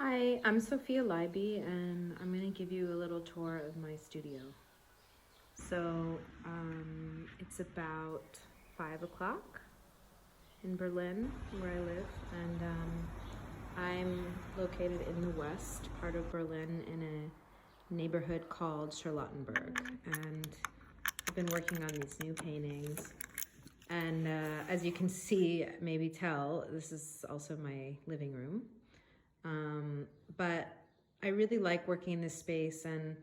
Hi, I'm Sofia Leiby, and I'm going to give you a little tour of my studio. So, it's about 5 o'clock in Berlin, where I live, and I'm located in the west part of Berlin in a neighborhood called Charlottenburg, and I've been working on these new paintings. And as you can see, maybe tell, this is also my living room. But I really like working in this space, and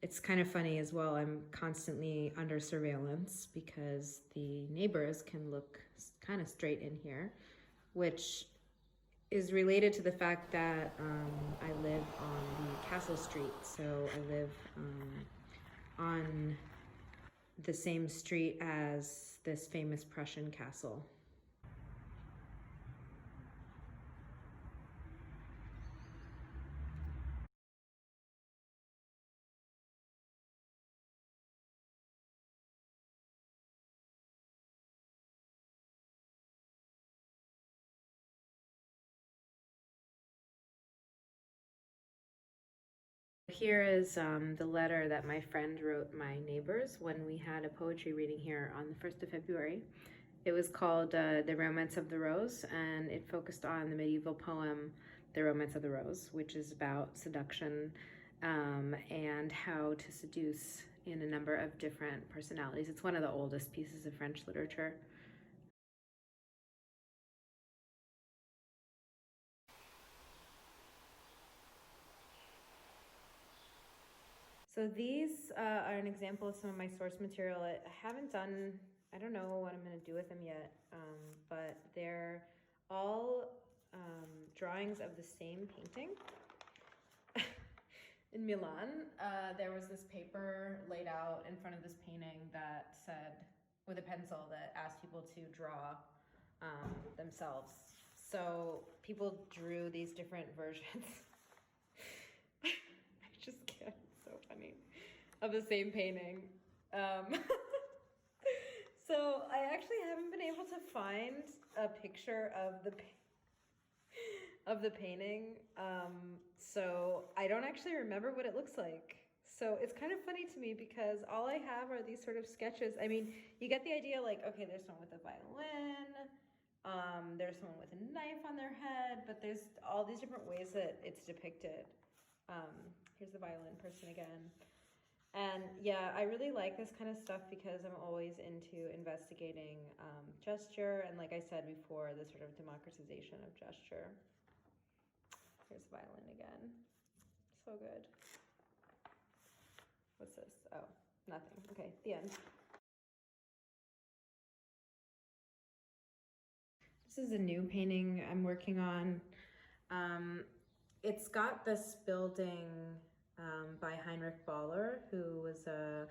it's kind of funny as well. I'm constantly under surveillance because the neighbors can look kind of straight in here, which is related to the fact that I live on the Castle Street. So I live on the same street as this famous Prussian castle. Here is the letter that my friend wrote my neighbors when we had a poetry reading here on the 1st of February. It was called The Romance of the Rose, and it focused on the medieval poem The Romance of the Rose, which is about seduction and how to seduce in a number of different personalities. It's one of the oldest pieces of French literature. So these are an example of some of my source material. I haven't done, I don't know what I'm going to do with them yet, but they're all drawings of the same painting. In Milan, there was this paper laid out in front of this painting that said, with a pencil, that asked people to draw themselves. So people drew these different versions. I just can't, it's so funny, of the same painting. So I actually haven't been able to find a picture of the painting. So I don't actually remember what it looks like. So it's kind of funny to me because all I have are these sort of sketches. I mean, you get the idea, like, okay, there's someone with a violin, there's someone with a knife on their head, but there's all these different ways that it's depicted. Here's the violin person again. And yeah, I really like this kind of stuff because I'm always into investigating gesture, and like I said before, the sort of democratization of gesture. Here's violin again. So good. What's this? Oh, nothing. Okay, the end. This is a new painting I'm working on. It's got this building by Heinrich Baller, who was a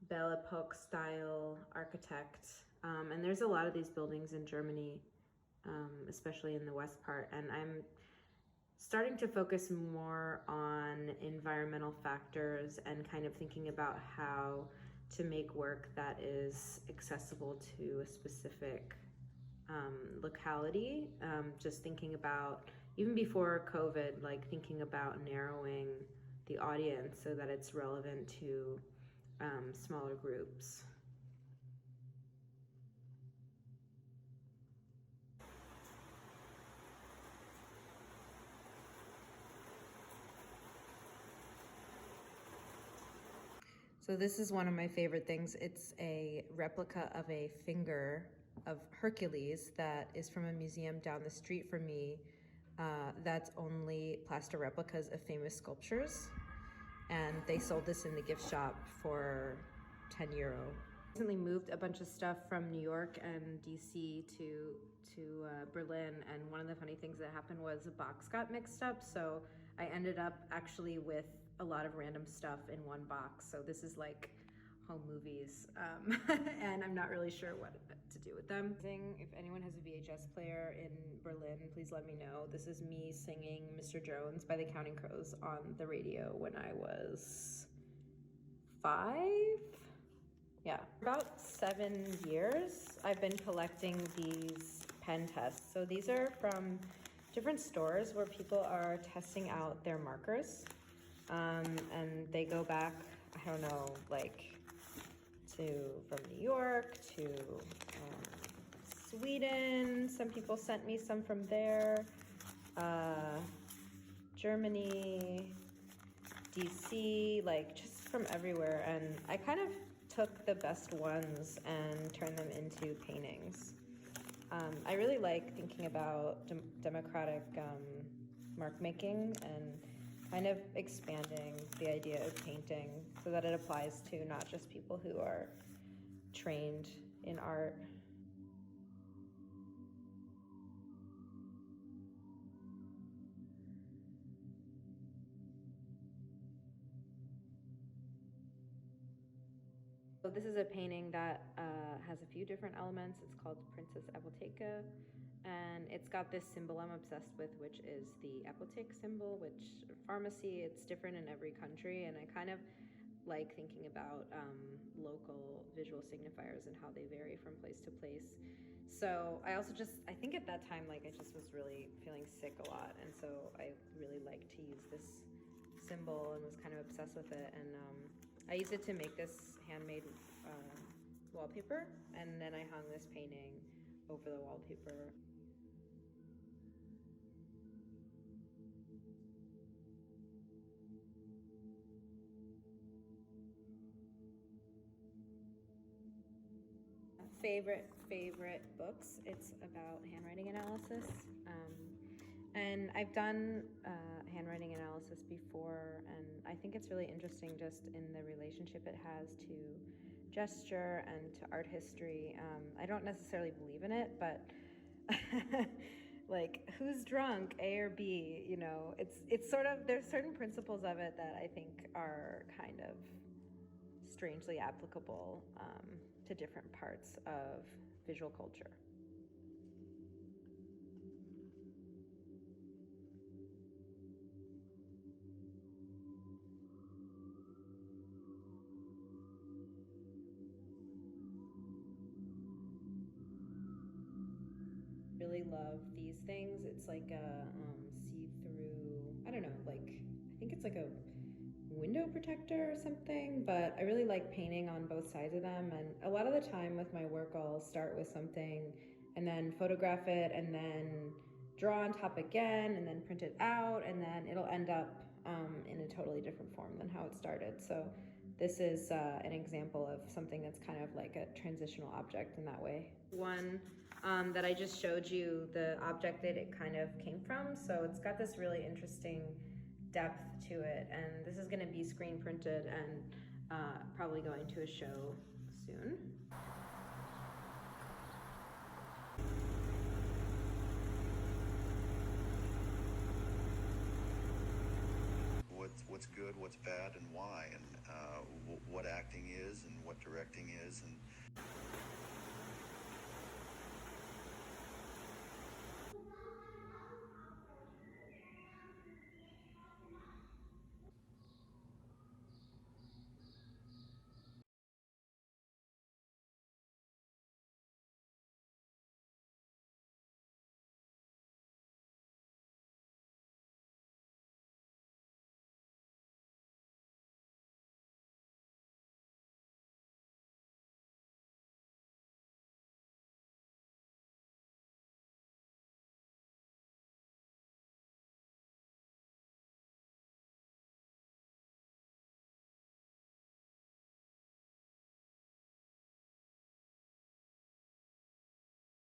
Belle Epoque style architect. And there's a lot of these buildings in Germany, especially in the west part. And I'm starting to focus more on environmental factors and kind of thinking about how to make work that is accessible to a specific locality. Just thinking about, even before COVID, like thinking about narrowing the audience so that it's relevant to smaller groups. So this is one of my favorite things. It's a replica of a finger of Hercules that is from a museum down the street from me that's only plaster replicas of famous sculptures. And they sold this in the gift shop for €10. Recently moved a bunch of stuff from New York and DC to Berlin, and one of the funny things that happened was a box got mixed up, so I ended up actually with a lot of random stuff in one box. So this is like home movies, and I'm not really sure what to do with them. If anyone has a VHS player in Berlin, please let me know. This is me singing Mr. Jones by the Counting Crows on the radio when I was 5. Yeah, about 7 years I've been collecting these pen tests. So these are from different stores where people are testing out their markers. And they go back, I don't know, like from New York to Sweden. Some people sent me some from there. Germany, DC, like just from everywhere. And I kind of took the best ones and turned them into paintings. I really like thinking about democratic mark making and kind of expanding the idea of painting so that it applies to not just people who are trained in art. So this is a painting that has a few different elements. It's called Princess Apotheke, and it's got this symbol I'm obsessed with, which is the apotheke symbol, which pharmacy, it's different in every country, and I kind of like thinking about local visual signifiers and how they vary from place to place. So I also I think at that time, like I just was really feeling sick a lot, and so I really liked to use this symbol and was kind of obsessed with it, and I used it to make this handmade wallpaper, and then I hung this painting over the wallpaper. Favorite books. It's about handwriting analysis, and I've done handwriting analysis before, and I think it's really interesting just in the relationship it has to gesture and to art history. I don't necessarily believe in it, but like who's drunk, A or B? You know, it's sort of, there's certain principles of it that I think are kind of strangely applicable to different parts of visual culture. Really love these things. It's like a see-through, I don't know, like I think it's like a window protector or something, but I really like painting on both sides of them, and a lot of the time with my work I'll start with something and then photograph it and then draw on top again and then print it out, and then it'll end up in a totally different form than how it started. So this is an example of something that's kind of like a transitional object in that way. One that I just showed you, the object that it kind of came from, so it's got this really interesting depth to it, and this is going to be screen printed and probably going to a show soon. What's good, what's bad, and why, and what acting is and what directing is, and